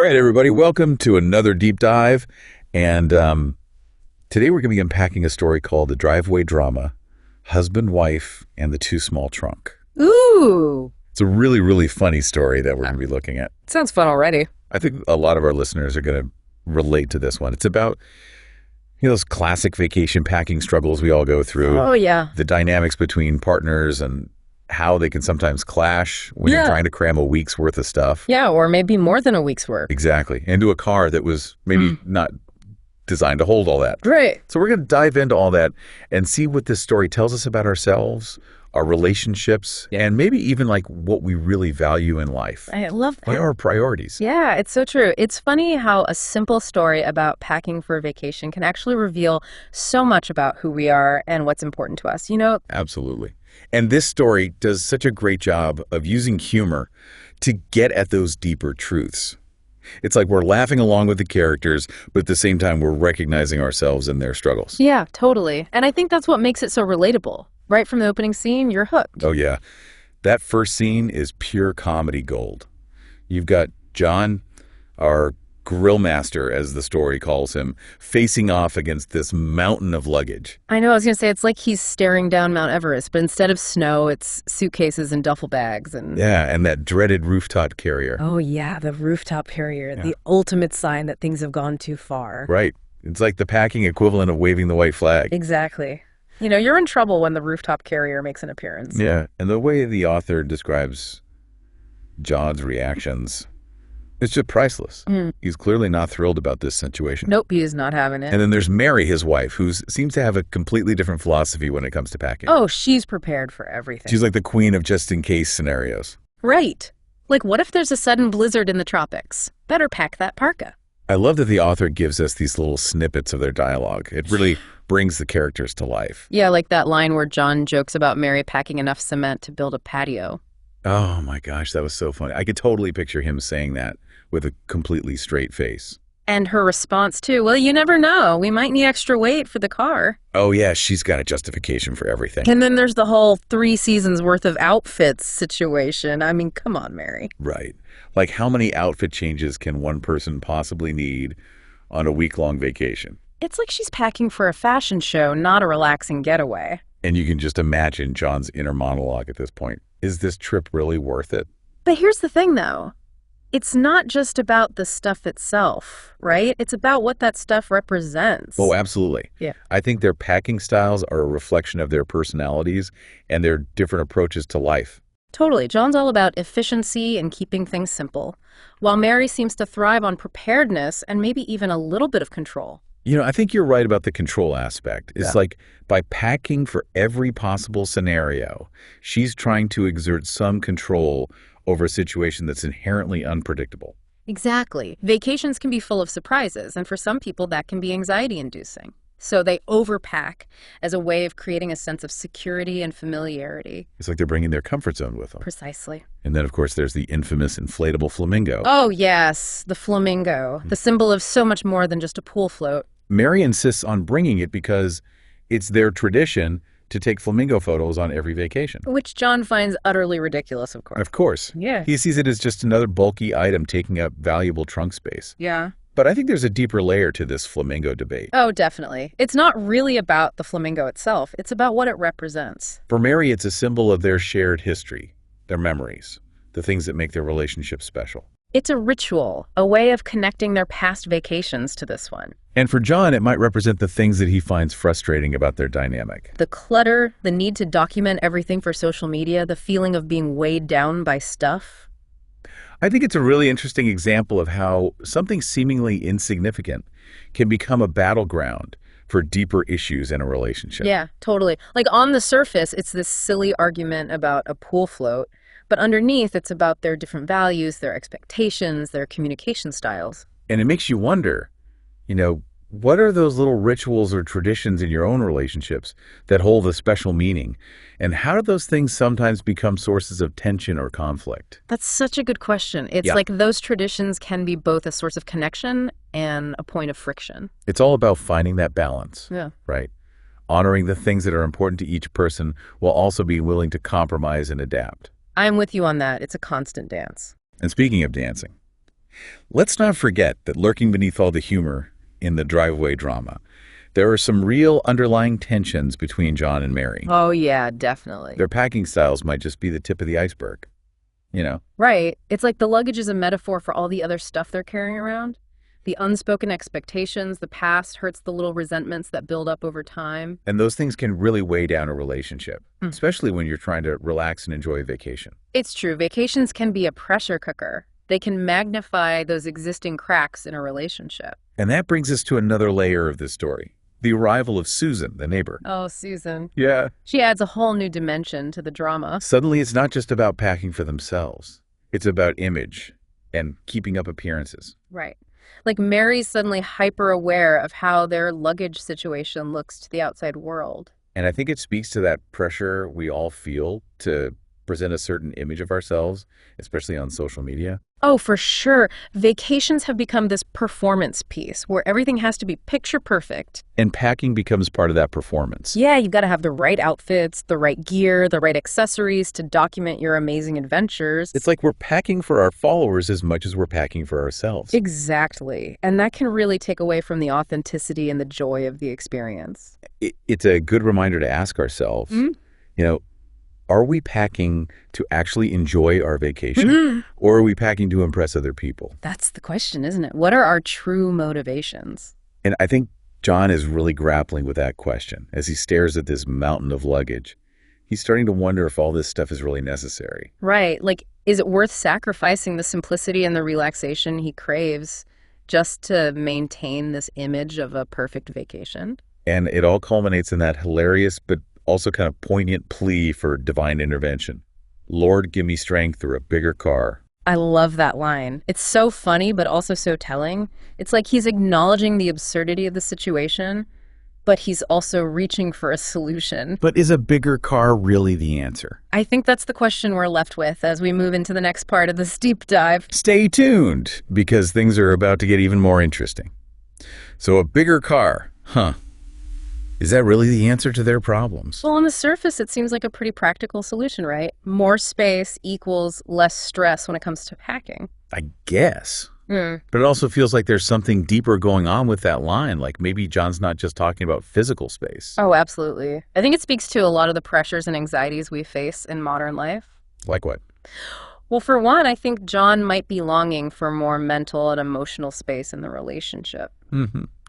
right, everybody, welcome to another deep dive. And today we're going to be unpacking a story called The Driveway Drama, Husband, Wife, and the Too Small Trunk. Ooh. It's a really, really funny story that we're going to be looking at. Sounds fun already. I think a lot of our listeners are going to relate to this one. It's about, those classic vacation packing struggles we all go through. Oh, yeah. The dynamics between partners and how they can sometimes clash when you're trying to cram a week's worth of stuff. Yeah, or maybe more than a week's worth. Exactly. Into a car that was maybe not designed to hold all that. Right. So we're going to dive into all that and see what this story tells us about ourselves, our relationships, and maybe even like what we really value in life. I love that. What are our priorities? Yeah, it's so true. It's funny how a simple story about packing for a vacation can actually reveal so much about who we are and what's important to us. Absolutely. And this story does such a great job of using humor to get at those deeper truths. It's like we're laughing along with the characters, but at the same time, we're recognizing ourselves in their struggles. Yeah, totally. And I think that's what makes it so relatable. Right from the opening scene, you're hooked. Oh, yeah. That first scene is pure comedy gold. You've got John, our grill master, as the story calls him, facing off against this mountain of luggage. I know, I was going to say, it's like he's staring down Mount Everest, but instead of snow, it's suitcases and duffel bags. Yeah, and that dreaded rooftop carrier. Oh, yeah, the rooftop carrier, the ultimate sign that things have gone too far. Right. It's like the packing equivalent of waving the white flag. Exactly. You're in trouble when the rooftop carrier makes an appearance. Yeah, and the way the author describes John's reactions, it's just priceless. He's clearly not thrilled about this situation. Nope, he is not having it. And then there's Mary, his wife, who seems to have a completely different philosophy when it comes to packing. Oh, she's prepared for everything. She's like the queen of just-in-case scenarios. Right. Like, what if there's a sudden blizzard in the tropics? Better pack that parka. I love that the author gives us these little snippets of their dialogue. It really brings the characters to life. Yeah, like that line where John jokes about Mary packing enough cement to build a patio. Oh my gosh, that was so funny. I could totally picture him saying that with a completely straight face. And her response, too, well, you never know. We might need extra weight for the car. Oh yeah, she's got a justification for everything. And then there's the whole 3 seasons worth of outfits situation. I mean, come on, Mary. Right. Like, how many outfit changes can one person possibly need on a week-long vacation? It's like she's packing for a fashion show, not a relaxing getaway. And you can just imagine John's inner monologue at this point. Is this trip really worth it? But here's the thing, though. It's not just about the stuff itself, right? It's about what that stuff represents. Oh, absolutely. Yeah. I think their packing styles are a reflection of their personalities and their different approaches to life. Totally. John's all about efficiency and keeping things simple, while Mary seems to thrive on preparedness and maybe even a little bit of control. I think you're right about the control aspect. It's like by packing for every possible scenario, she's trying to exert some control over a situation that's inherently unpredictable. Exactly. Vacations can be full of surprises, and for some people that can be anxiety-inducing. So they overpack as a way of creating a sense of security and familiarity. It's like they're bringing their comfort zone with them. Precisely. And then, of course, there's the infamous inflatable flamingo. Oh, yes, the flamingo, the symbol of so much more than just a pool float. Mary insists on bringing it because it's their tradition to take flamingo photos on every vacation. Which John finds utterly ridiculous, of course. Of course. Yeah. He sees it as just another bulky item taking up valuable trunk space. Yeah. But I think there's a deeper layer to this flamingo debate. Oh, definitely. It's not really about the flamingo itself. It's about what it represents. For Mary, it's a symbol of their shared history, their memories, the things that make their relationship special. It's a ritual, a way of connecting their past vacations to this one. And for John, it might represent the things that he finds frustrating about their dynamic. The clutter, the need to document everything for social media, the feeling of being weighed down by stuff. I think it's a really interesting example of how something seemingly insignificant can become a battleground for deeper issues in a relationship. Yeah, totally. Like on the surface, it's this silly argument about a pool float, but underneath it's about their different values, their expectations, their communication styles. And it makes you wonder, what are those little rituals or traditions in your own relationships that hold a special meaning? And how do those things sometimes become sources of tension or conflict? That's such a good question. It's like those traditions can be both a source of connection and a point of friction. It's all about finding that balance, Yeah. right? Honoring the things that are important to each person while also being willing to compromise and adapt. I'm with you on that. It's a constant dance. And speaking of dancing, Let's not forget that lurking beneath all the humor in the driveway drama, there are some real underlying tensions between John and Mary. Oh, yeah, definitely. Their packing styles might just be the tip of the iceberg, you know? Right. It's like the luggage is a metaphor for all the other stuff they're carrying around. The unspoken expectations, the past hurts the little resentments that build up over time. And those things can really weigh down a relationship, especially when you're trying to relax and enjoy a vacation. It's true. Vacations can be a pressure cooker. They can magnify those existing cracks in a relationship. And that brings us to another layer of this story. The arrival of Susan, the neighbor. Oh, Susan. Yeah. She adds a whole new dimension to the drama. Suddenly, it's not just about packing for themselves. It's about image and keeping up appearances. Right. Like Mary's suddenly hyper aware of how their luggage situation looks to the outside world. And I think it speaks to that pressure we all feel to present a certain image of ourselves, especially on social media. Oh, for sure. Vacations have become this performance piece where everything has to be picture perfect. And packing becomes part of that performance. Yeah, you've got to have the right outfits, the right gear, the right accessories to document your amazing adventures. It's like we're packing for our followers as much as we're packing for ourselves. Exactly. And that can really take away from the authenticity and the joy of the experience. It's a good reminder to ask ourselves, are we packing to actually enjoy our vacation, or are we packing to impress other people? That's the question, isn't it? What are our true motivations? And I think John is really grappling with that question as he stares at this mountain of luggage. He's starting to wonder if all this stuff is really necessary. Right. Like, is it worth sacrificing the simplicity and the relaxation he craves just to maintain this image of a perfect vacation? And it all culminates in that hilarious but also kind of poignant plea for divine intervention. Lord, give me strength or a bigger car. I love that line. It's so funny, but also so telling. It's like he's acknowledging the absurdity of the situation, but he's also reaching for a solution. But is a bigger car really the answer? I think that's the question we're left with as we move into the next part of this deep dive. Stay tuned, because things are about to get even more interesting. So a bigger car, is that really the answer to their problems? Well, on the surface, it seems like a pretty practical solution, right? More space equals less stress when it comes to packing. I guess. But it also feels like there's something deeper going on with that line. Like maybe John's not just talking about physical space. Oh, absolutely. I think it speaks to a lot of the pressures and anxieties we face in modern life. Like what? Well, for one, I think John might be longing for more mental and emotional space in the relationship.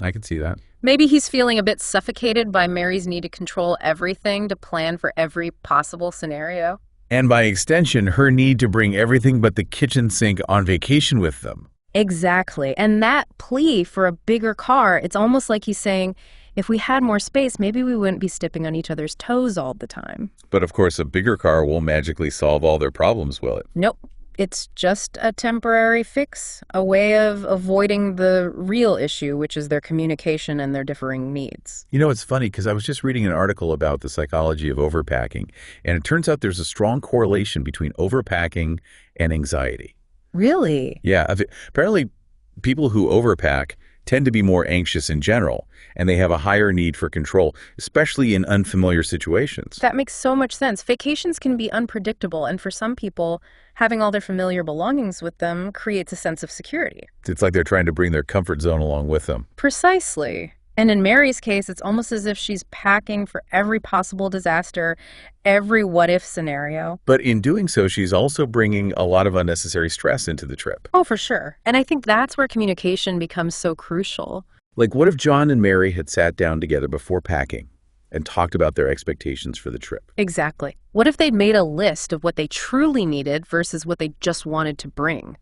I can see that. Maybe he's feeling a bit suffocated by Mary's need to control everything, to plan for every possible scenario. And by extension, her need to bring everything but the kitchen sink on vacation with them. Exactly. And that plea for a bigger car, it's almost like he's saying, if we had more space, maybe we wouldn't be stepping on each other's toes all the time. But of course, a bigger car will magically solve all their problems, will it? Nope. It's just a temporary fix, a way of avoiding the real issue, which is their communication and their differing needs. You know, it's funny because I was just reading an article about the psychology of overpacking, and it turns out there's a strong correlation between overpacking and anxiety. Really? Yeah. Apparently, people who overpack tend to be more anxious in general, and they have a higher need for control, especially in unfamiliar situations. That makes so much sense. Vacations can be unpredictable, and for some people, having all their familiar belongings with them creates a sense of security. It's like they're trying to bring their comfort zone along with them. Precisely. And in Mary's case, it's almost as if she's packing for every possible disaster, every what-if scenario. But in doing so, she's also bringing a lot of unnecessary stress into the trip. Oh, for sure. And I think that's where communication becomes so crucial. Like, what if John and Mary had sat down together before packing and talked about their expectations for the trip? Exactly. What if they'd made a list of what they truly needed versus what they just wanted to bring?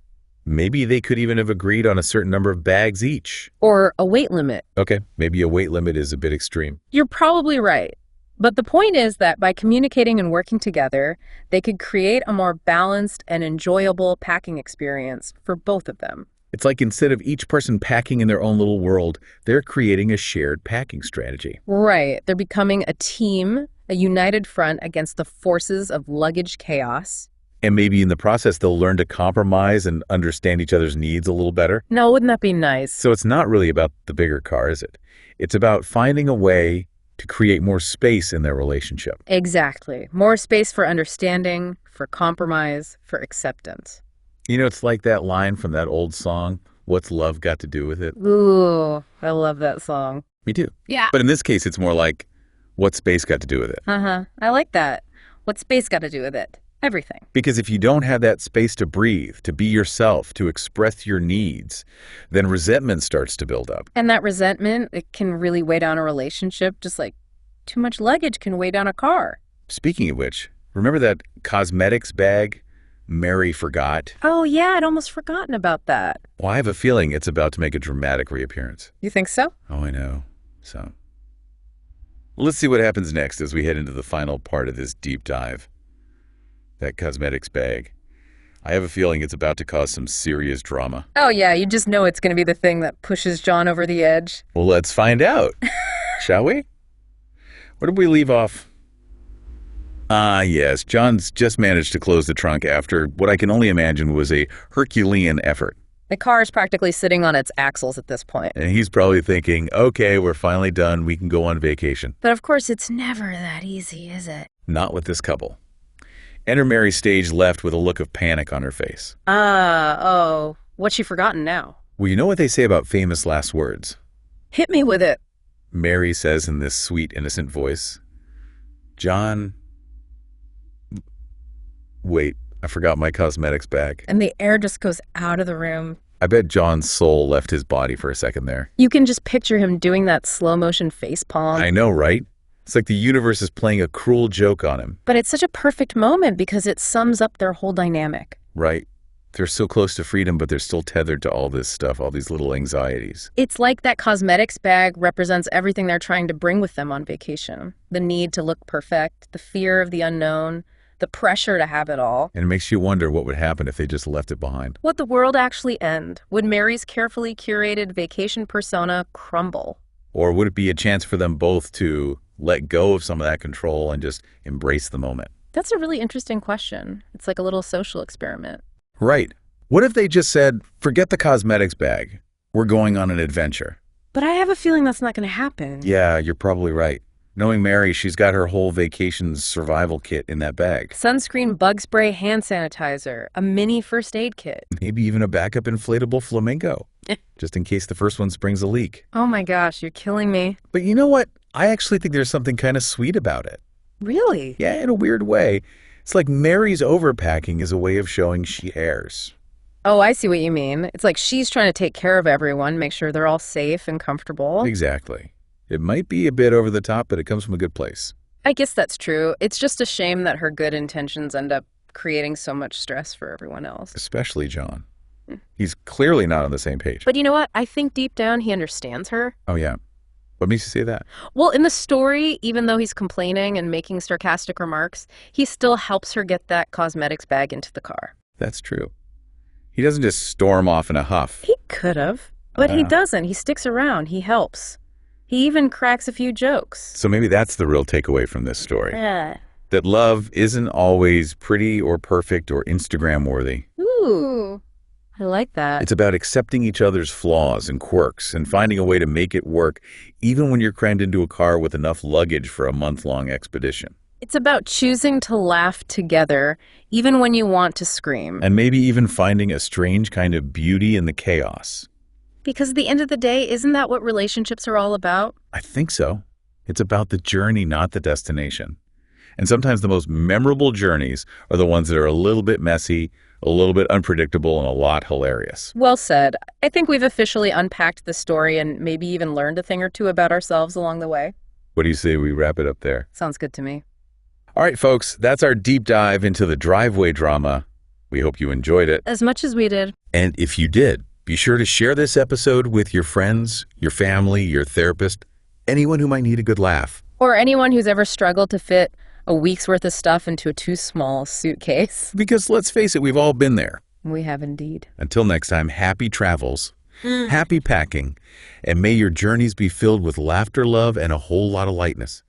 Maybe they could even have agreed on a certain number of bags each. Or a weight limit. Okay, maybe a weight limit is a bit extreme. You're probably right. But the point is that by communicating and working together, they could create a more balanced and enjoyable packing experience for both of them. It's like instead of each person packing in their own little world, they're creating a shared packing strategy. Right. They're becoming a team, a united front against the forces of luggage chaos. And maybe in the process, they'll learn to compromise and understand each other's needs a little better. No, wouldn't that be nice? So it's not really about the bigger car, is it? It's about finding a way to create more space in their relationship. Exactly. More space for understanding, for compromise, for acceptance. You know, it's like that line from that old song, "What's love got to do with it?" Ooh, I love that song. Me too. Yeah. But in this case, it's more like, "What's space got to do with it?" Uh-huh. I like that. What's space got to do with it? Everything. Because if you don't have that space to breathe, to be yourself, to express your needs, then resentment starts to build up. And that resentment, it can really weigh down a relationship, just like too much luggage can weigh down a car. Speaking of which, remember that cosmetics bag Mary forgot? Oh, yeah, I'd almost forgotten about that. Well, I have a feeling it's about to make a dramatic reappearance. You think so? Oh, I know. So, let's see what happens next as we head into the final part of this deep dive. That cosmetics bag. I have a feeling it's about to cause some serious drama. Oh, yeah, you just know it's going to be the thing that pushes John over the edge. Well, let's find out, shall we? Where did we leave off? Yes, John's just managed to close the trunk after what I can only imagine was a Herculean effort. The car is practically sitting on its axles at this point. And he's probably thinking, okay, we're finally done. We can go on vacation. But of course, it's never that easy, is it? Not with this couple. Enter Mary stage left with a look of panic on her face. What's she forgotten now? Well, you know what they say about famous last words? Hit me with it. Mary says in this sweet, innocent voice. John... Wait, I forgot my cosmetics bag. And the air just goes out of the room. I bet John's soul left his body for a second there. You can just picture him doing that slow motion face palm. I know, right? It's like the universe is playing a cruel joke on him. But it's such a perfect moment because it sums up their whole dynamic. Right. They're so close to freedom, but they're still tethered to all this stuff, all these little anxieties. It's like that cosmetics bag represents everything they're trying to bring with them on vacation. The need to look perfect, the fear of the unknown, the pressure to have it all. And it makes you wonder what would happen if they just left it behind. Would the world actually end? Would Mary's carefully curated vacation persona crumble? Or would it be a chance for them both to let go of some of that control and just embrace the moment? That's a really interesting question. It's like a little social experiment. Right. What if they just said, forget the cosmetics bag. We're going on an adventure. But I have a feeling that's not going to happen. Yeah, you're probably right. Knowing Mary, she's got her whole vacation survival kit in that bag. Sunscreen, bug spray, hand sanitizer, a mini first aid kit. Mm-hmm. Maybe even a backup inflatable Flamingo, just in case the first one springs a leak. Oh my gosh, you're killing me. But you know what? I actually think there's something kind of sweet about it. Really? Yeah, in a weird way. It's like Mary's overpacking is a way of showing she cares. Oh, I see what you mean. It's like she's trying to take care of everyone, make sure they're all safe and comfortable. Exactly. It might be a bit over the top, but it comes from a good place. I guess that's true. It's just a shame that her good intentions end up creating so much stress for everyone else. Especially John. He's clearly not on the same page. But you know what? I think deep down he understands her. Oh, yeah. What makes you say that? Well, in the story, even though he's complaining and making sarcastic remarks, he still helps her get that cosmetics bag into the car. That's true. He doesn't just storm off in a huff. He could have, but he doesn't. He sticks around. He helps. He even cracks a few jokes. So maybe that's the real takeaway from this story. Yeah. That love isn't always pretty or perfect or Instagram-worthy. Ooh, I like that. It's about accepting each other's flaws and quirks and finding a way to make it work, even when you're crammed into a car with enough luggage for a month-long expedition. It's about choosing to laugh together, even when you want to scream. And maybe even finding a strange kind of beauty in the chaos. Because at the end of the day, isn't that what relationships are all about? I think so. It's about the journey, not the destination. And sometimes the most memorable journeys are the ones that are a little bit messy, a little bit unpredictable, and a lot hilarious. Well said. I think we've officially unpacked the story and maybe even learned a thing or two about ourselves along the way. What do you say we wrap it up there? Sounds good to me. All right, folks, that's our deep dive into the driveway drama. We hope you enjoyed it. As much as we did. And if you did, be sure to share this episode with your friends, your family, your therapist, anyone who might need a good laugh. Or anyone who's ever struggled to fit a week's worth of stuff into a too small suitcase. Because let's face it, we've all been there. We have indeed. Until next time, happy travels, happy packing, and may your journeys be filled with laughter, love, and a whole lot of lightness.